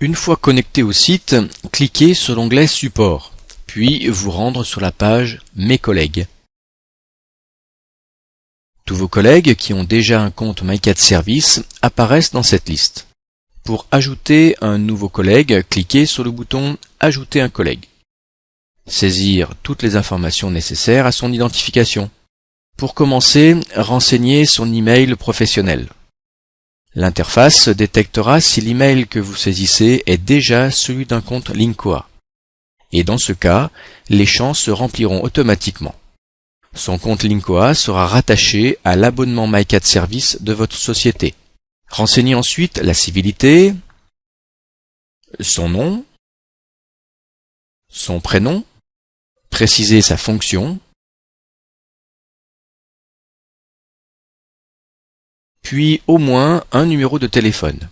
Une fois connecté au site, cliquez sur l'onglet Support, puis vous rendre sur la page Mes collègues. Tous vos collègues qui ont déjà un compte MyCatService apparaissent dans cette liste. Pour ajouter un nouveau collègue, cliquez sur le bouton Ajouter un collègue. Saisir toutes les informations nécessaires à son identification. Pour commencer, renseignez son email professionnel. L'interface détectera si l'email que vous saisissez est déjà celui d'un compte Linkoa. Et dans ce cas, les champs se rempliront automatiquement. Son compte Linkoa sera rattaché à l'abonnement MyCatService de votre société. Renseignez ensuite la civilité, son nom, son prénom, précisez sa fonction, puis au moins un numéro de téléphone.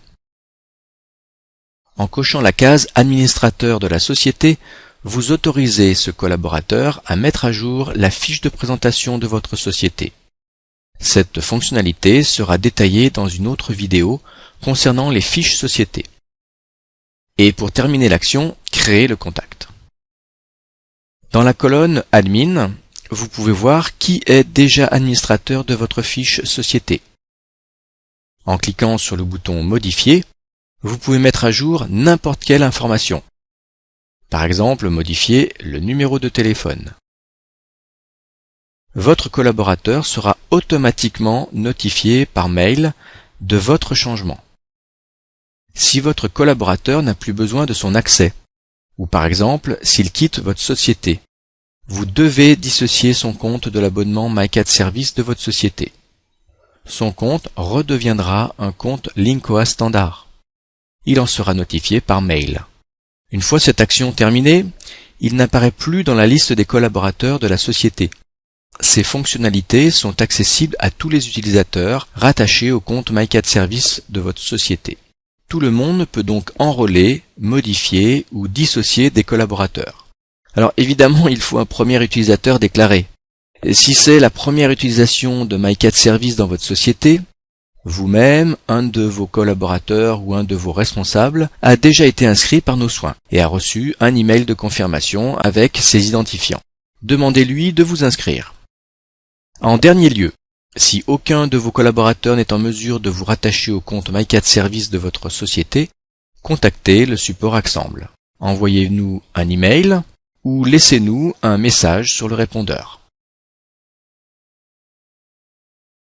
En cochant la case Administrateur de la société, vous autorisez ce collaborateur à mettre à jour la fiche de présentation de votre société. Cette fonctionnalité sera détaillée dans une autre vidéo concernant les fiches société. Et pour terminer l'action, créez le contact. Dans la colonne Admin, vous pouvez voir qui est déjà administrateur de votre fiche société. En cliquant sur le bouton Modifier, vous pouvez mettre à jour n'importe quelle information. Par exemple, modifier le numéro de téléphone. Votre collaborateur sera automatiquement notifié par mail de votre changement. Si votre collaborateur n'a plus besoin de son accès, ou par exemple s'il quitte votre société, vous devez dissocier son compte de l'abonnement MyCatService de votre société. Son compte redeviendra un compte Linkoa standard. Il en sera notifié par mail. Une fois cette action terminée, il n'apparaît plus dans la liste des collaborateurs de la société. Ces fonctionnalités sont accessibles à tous les utilisateurs rattachés au compte MyCatService de votre société. Tout le monde peut donc enrôler, modifier ou dissocier des collaborateurs. Alors évidemment, il faut un premier utilisateur déclaré. Et si c'est la première utilisation de MyCatService dans votre société, vous-même, un de vos collaborateurs ou un de vos responsables a déjà été inscrit par nos soins et a reçu un email de confirmation avec ses identifiants. Demandez-lui de vous inscrire. En dernier lieu, si aucun de vos collaborateurs n'est en mesure de vous rattacher au compte MyCatService de votre société, contactez le support Axemble. Envoyez-nous un email ou laissez-nous un message sur le répondeur.